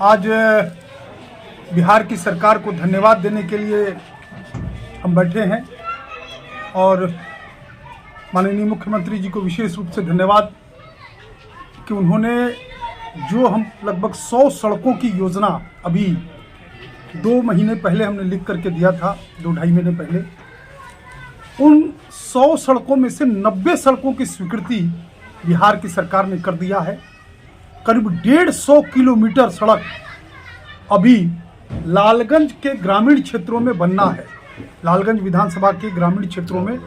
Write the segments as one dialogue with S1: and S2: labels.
S1: आज बिहार की सरकार को धन्यवाद देने के लिए हम बैठे हैं और माननीय मुख्यमंत्री जी को विशेष रूप से धन्यवाद कि उन्होंने जो हम लगभग 100 सड़कों की योजना अभी 2 महीने पहले हमने लिख करके दिया था, 2-2.5 महीने पहले, उन 100 सड़कों में से 90 सड़कों की स्वीकृति बिहार की सरकार ने कर दिया है। करीब 150 किलोमीटर सड़क अभी लालगंज के ग्रामीण क्षेत्रों में बनना है। लालगंज विधानसभा के ग्रामीण क्षेत्रों में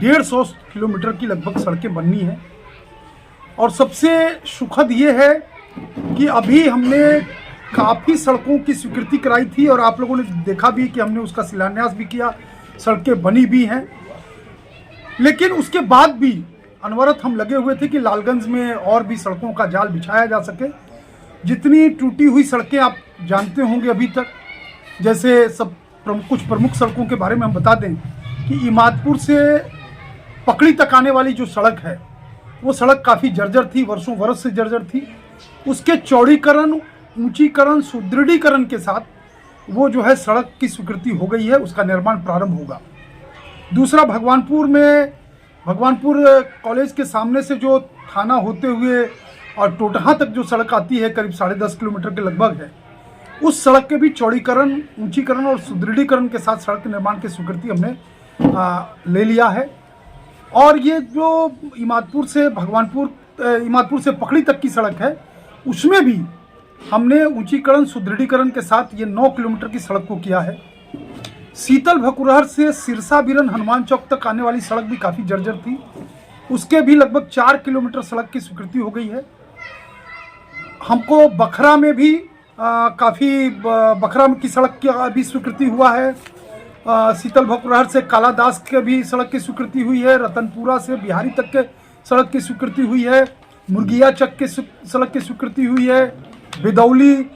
S1: 150 किलोमीटर की लगभग सड़कें बननी है। और सबसे सुखद ये है कि अभी हमने काफ़ी सड़कों की स्वीकृति कराई थी और आप लोगों ने देखा भी कि हमने उसका शिलान्यास भी किया, सड़कें बनी भी हैं। लेकिन उसके बाद भी अनवरत हम लगे हुए थे कि लालगंज में और भी सड़कों का जाल बिछाया जा सके। जितनी टूटी हुई सड़कें आप जानते होंगे अभी तक, जैसे कुछ प्रमुख सड़कों के बारे में हम बता दें कि इमादपुर से पकड़ी तक आने वाली जो सड़क है वो सड़क काफ़ी जर्जर थी, वर्षों बरस से जर्जर थी। उसके चौड़ीकरण, ऊंचीकरण, सुदृढ़ीकरण के साथ वो जो है सड़क की स्वीकृति हो गई है, उसका निर्माण प्रारंभ होगा। दूसरा, भगवानपुर कॉलेज के सामने से जो थाना होते हुए और टोटहा तक जो सड़क आती है, करीब 10.5 किलोमीटर के लगभग है, उस सड़क के भी चौड़ीकरण, ऊंचीकरण और सुदृढ़ीकरण के साथ सड़क निर्माण की स्वीकृति हमने ले लिया है। और ये जो इमादपुर से पकड़ी तक की सड़क है, उसमें भी हमने ऊंचीकरण, सुदृढ़ीकरण के साथ ये 9 किलोमीटर की सड़क को किया है। शीतल भकुरहर से सिरसा बिरन हनुमान चौक तक आने वाली सड़क भी काफ़ी जर्जर थी, उसके भी लगभग 4 किलोमीटर सड़क की स्वीकृति हो गई है। हमको बखरा में भी बखरा की सड़क की भी स्वीकृति हुआ है। शीतल भकुरहर से कालादास के भी सड़क की स्वीकृति हुई है। रतनपुरा से बिहारी तक के सड़क की स्वीकृति हुई है। मुर्गिया चक के सड़क की स्वीकृति हुई है। बेदौली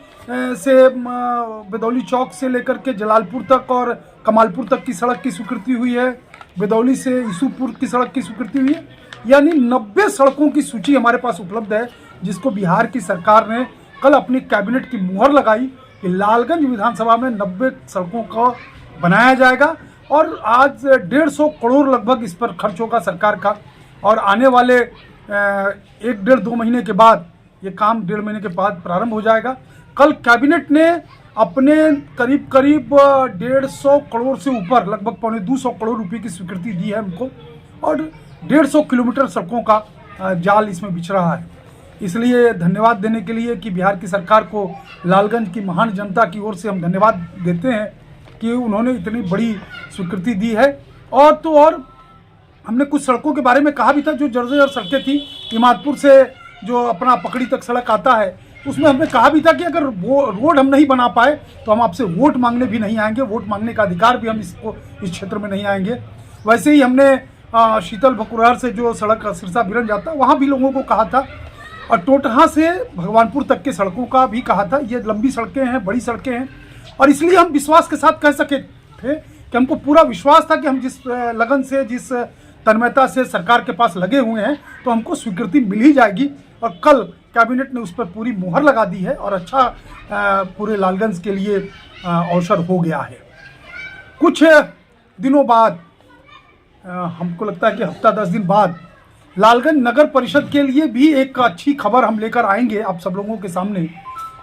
S1: चौक से लेकर के जलालपुर तक और कमालपुर तक की सड़क की स्वीकृति हुई है। बेदौली से ईसूपुर की सड़क की स्वीकृति हुई है। यानी 90 सड़कों की सूची हमारे पास उपलब्ध है, जिसको बिहार की सरकार ने कल अपनी कैबिनेट की मुहर लगाई कि लालगंज विधानसभा में 90 सड़कों को बनाया जाएगा। और आज 150 करोड़ लगभग इस पर खर्च होगा सरकार का। और आने वाले 1-1.5-2 महीने के बाद ये काम 1.5 महीने के बाद प्रारंभ हो जाएगा। कल कैबिनेट ने अपने करीब 150 करोड़ से ऊपर, लगभग 250 करोड़ रुपए की स्वीकृति दी है हमको, और 150 किलोमीटर सड़कों का जाल इसमें बिछ रहा है। इसलिए धन्यवाद देने के लिए कि बिहार की सरकार को लालगंज की महान जनता की ओर से हम धन्यवाद देते हैं कि उन्होंने इतनी बड़ी स्वीकृति दी है। और हमने कुछ सड़कों के बारे में कहा भी था जो जर्जर सड़कें थी। इमादपुर से जो अपना पकड़ी तक सड़क आता है, उसमें हमने कहा भी था कि अगर वो रोड हम नहीं बना पाए तो हम आपसे वोट मांगने भी नहीं आएंगे, वोट मांगने का अधिकार भी हम इस क्षेत्र में नहीं आएंगे। वैसे ही हमने शीतल भकुरहर से जो सड़क सिरसा बिरन जाता है वहाँ भी लोगों को कहा था, और टोटहा से भगवानपुर तक के सड़कों का भी कहा था। ये लंबी सड़कें हैं, बड़ी सड़कें हैं, और इसलिए हम विश्वास के साथ कह सके थे कि हमको पूरा विश्वास था कि हम जिस लगन से, जिस तन्मयता से सरकार के पास लगे हुए हैं, तो हमको स्वीकृति मिल ही जाएगी। और कल कैबिनेट ने उस पर पूरी मुहर लगा दी है और अच्छा पूरे लालगंज के लिए अवसर हो गया है। कुछ दिनों बाद, हमको लगता है कि हफ्ता 10 दिन बाद, लालगंज नगर परिषद के लिए भी एक अच्छी खबर हम लेकर आएंगे आप सब लोगों के सामने,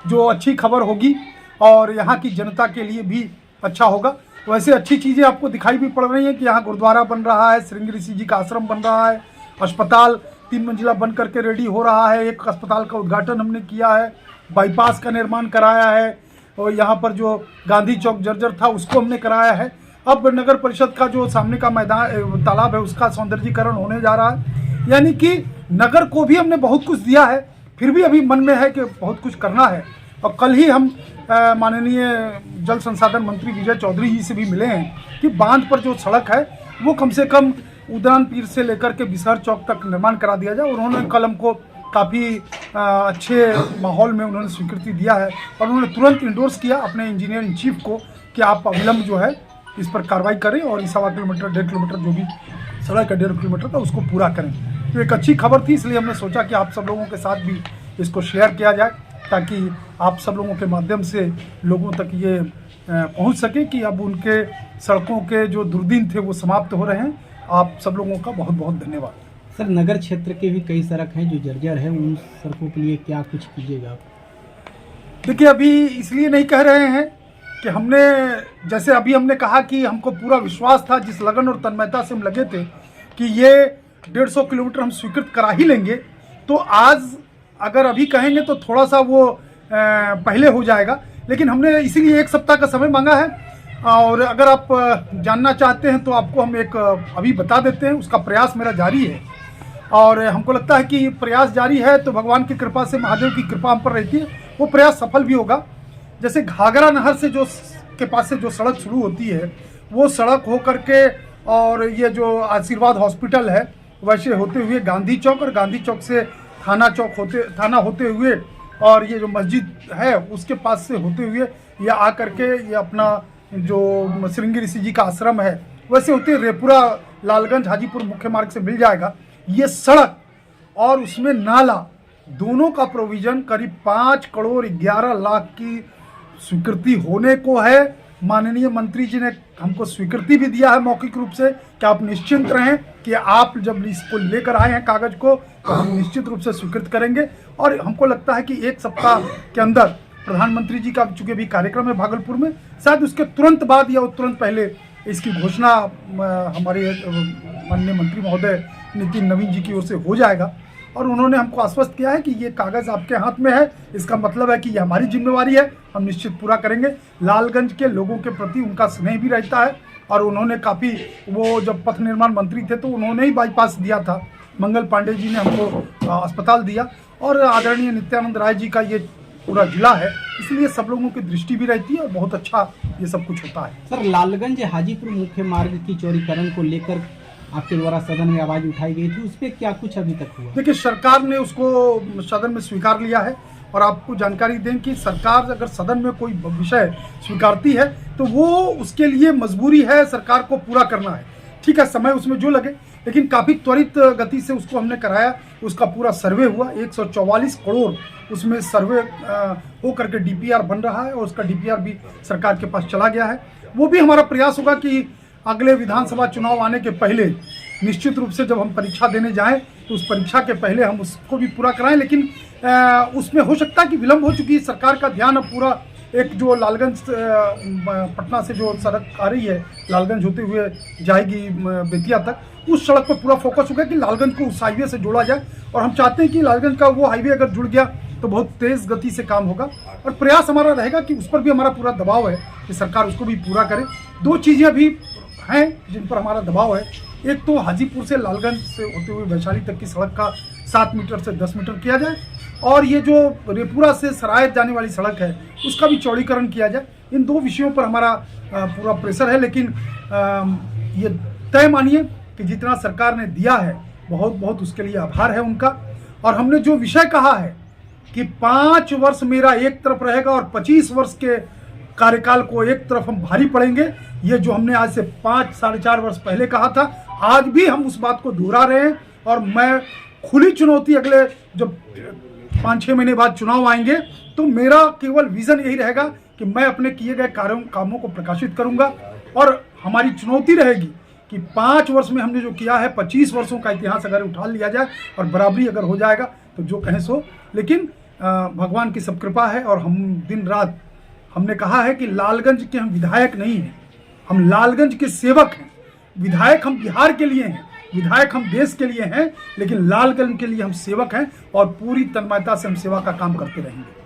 S1: जो अच्छी खबर होगी और यहाँ की जनता के लिए भी अच्छा होगा। वैसे अच्छी चीज़ें आपको दिखाई भी पड़ रही हैं कि यहाँ गुरुद्वारा बन रहा है, श्रृंगी ऋषि जी का आश्रम बन रहा है, अस्पताल 3 मंजिला बन करके रेडी हो रहा है, एक अस्पताल का उद्घाटन हमने किया है, बाईपास का निर्माण कराया है, और यहाँ पर जो गांधी चौक जर्जर था उसको हमने कराया है। अब नगर परिषद का जो सामने का मैदान तालाब है उसका सौंदर्यीकरण होने जा रहा है। यानी कि नगर को भी हमने बहुत कुछ दिया है, फिर भी अभी मन में है कि बहुत कुछ करना है। और कल ही हम माननीय जल संसाधन मंत्री विजय चौधरी जी से भी मिले हैं कि बांध पर जो सड़क है वो कम से कम उदान पीर से लेकर के बिसहर चौक तक निर्माण करा दिया जाए। उन्होंने कल हमको काफ़ी अच्छे माहौल में उन्होंने स्वीकृति दिया है और उन्होंने तुरंत इंडोर्स किया अपने इंजीनियर इन चीफ को कि आप अविलंब जो है इस पर कार्रवाई करें और इस 1.25 किलोमीटर 1.5 किलोमीटर जो भी सड़क है 1.5 किलोमीटर का उसको पूरा करें। तो एक अच्छी खबर थी, इसलिए हमने सोचा कि आप सब लोगों के साथ भी इसको शेयर किया जाए। ताकि आप सब लोगों के माध्यम से लोगों तक ये पहुंच सके कि अब उनके सड़कों के जो दुर्दिन थे वो समाप्त हो रहे हैं। आप सब लोगों का बहुत बहुत धन्यवाद।
S2: सर, नगर क्षेत्र के भी कई सड़क हैं जो जर्जर है, उन सड़कों के लिए क्या कुछ कीजिएगा आप?
S1: देखिए, अभी इसलिए नहीं कह रहे हैं कि हमने, जैसे अभी हमने कहा कि हमको पूरा विश्वास था, जिस लगन और तन्मयता से हम लगे थे कि ये 150 किलोमीटर हम स्वीकृत करा ही लेंगे, तो आज अगर अभी कहेंगे तो थोड़ा सा वो पहले हो जाएगा। लेकिन हमने इसीलिए 1 सप्ताह का समय मांगा है, और अगर आप जानना चाहते हैं तो आपको हम एक अभी बता देते हैं। उसका प्रयास मेरा जारी है, और हमको लगता है कि प्रयास जारी है तो भगवान की कृपा से, महादेव की कृपा हम पर रहती है, वो प्रयास सफल भी होगा। जैसे घाघरा नहर से जो के पास से जो सड़क शुरू होती है, वो सड़क हो करके और ये जो आशीर्वाद हॉस्पिटल है वैसे होते हुए गांधी चौक, और गांधी चौक से थाना होते हुए, और ये जो मस्जिद है उसके पास से होते हुए ये आ करके ये अपना जो श्रृंगी ऋषि जी का आश्रम है वैसे होते रेपुरा लालगंज हाजीपुर मुख्य मार्ग से मिल जाएगा। ये सड़क और उसमें नाला, दोनों का प्रोविजन करीब 5 करोड़ 11 लाख की स्वीकृति होने को है। माननीय मंत्री जी ने हमको स्वीकृति भी दिया है मौखिक रूप से कि आप निश्चिंत रहें कि आप जब इसको लेकर आए हैं कागज को तो हम निश्चित रूप से स्वीकृत करेंगे। और हमको लगता है कि 1 सप्ताह के अंदर प्रधानमंत्री जी का चूंकि भी कार्यक्रम है भागलपुर में, शायद उसके तुरंत बाद या तुरंत पहले इसकी घोषणा हमारे माननीय मंत्री महोदय नितिन नवीन जी की ओर से हो जाएगा। और उन्होंने हमको आश्वस्त किया है कि ये कागज़ आपके हाथ में है, इसका मतलब है कि ये हमारी जिम्मेवारी है, हम निश्चित पूरा करेंगे। लालगंज के लोगों के प्रति उनका स्नेह भी रहता है, और उन्होंने काफ़ी, वो जब पथ निर्माण मंत्री थे तो उन्होंने ही बाईपास दिया था, मंगल पांडे जी ने हमको अस्पताल दिया, और आदरणीय नित्यानंद राय जी का ये पूरा जिला है, इसलिए सब लोगों की दृष्टि भी रहती है और बहुत अच्छा ये सब कुछ होता है।
S2: सर, लालगंज हाजीपुर मुख्य मार्ग की चौड़ीकरण को लेकर आपके द्वारा सदन में आवाज उठाई गई थी, उस पर क्या कुछ अभी तक हुआ?
S1: देखिए, सरकार ने उसको सदन में स्वीकार लिया है, और आपको जानकारी दें कि सरकार अगर सदन में कोई विषय स्वीकारती है तो वो उसके लिए मजबूरी है, सरकार को पूरा करना है। ठीक है, समय उसमें जो लगे, लेकिन काफ़ी त्वरित गति से उसको हमने कराया। उसका पूरा सर्वे हुआ, 144 करोड़ उसमें सर्वे हो करके डीपीआर बन रहा है, और उसका डीपीआर भी सरकार के पास चला गया है। वो भी हमारा प्रयास होगा कि अगले विधानसभा चुनाव आने के पहले निश्चित रूप से जब हम परीक्षा देने जाएं तो उस परीक्षा के पहले हम उसको भी पूरा कराएं। लेकिन उसमें हो सकता है कि विलम्ब हो चुकी है। सरकार का ध्यान अब पूरा एक जो लालगंज पटना से जो सड़क आ रही है, लालगंज होते हुए जाएगी बेतिया तक, उस सड़क पर पूरा फोकस हो गया कि लालगंज को उस हाईवे से जोड़ा जाए। और हम चाहते हैं कि लालगंज का वो हाईवे अगर जुड़ गया तो बहुत तेज़ गति से काम होगा, और प्रयास हमारा रहेगा कि उस पर भी हमारा पूरा दबाव है कि सरकार उसको भी पूरा करे। 2 चीज़ें अभी हैं जिन पर हमारा दबाव है। एक तो हाजीपुर से लालगंज से होते हुए वैशाली तक की सड़क का 7 मीटर से 10 मीटर किया जाए, और ये जो रेपुरा से सराय जाने वाली सड़क है उसका भी चौड़ीकरण किया जाए। इन 2 विषयों पर हमारा पूरा प्रेशर है। लेकिन ये तय मानिए कि जितना सरकार ने दिया है, बहुत बहुत उसके लिए आभार है उनका। और हमने जो विषय कहा है कि 5 वर्ष मेरा एक तरफ रहेगा और 25 वर्ष के कार्यकाल को एक तरफ हम भारी पड़ेंगे, ये जो हमने आज से 5 साढ़े 4 वर्ष पहले कहा था, आज भी हम उस बात को दोहरा रहे हैं। और मैं खुली चुनौती, अगले जब 5-6 महीने बाद चुनाव आएंगे तो मेरा केवल विजन यही रहेगा कि मैं अपने किए गए कामों को प्रकाशित करूंगा। और हमारी चुनौती रहेगी कि 5 वर्ष में हमने जो किया है, 25 वर्षों का इतिहास अगर उठा लिया जाए और बराबरी अगर हो जाएगा तो जो कहें सो। लेकिन भगवान की सब कृपा है, और हम दिन रात हमने कहा है कि लालगंज के हम विधायक नहीं हैं, हम लालगंज के सेवक हैं। विधायक हम बिहार के लिए हैं, विधायक हम देश के लिए हैं, लेकिन लालगंज के लिए हम सेवक हैं, और पूरी तन्मयता से हम सेवा का काम करते रहेंगे।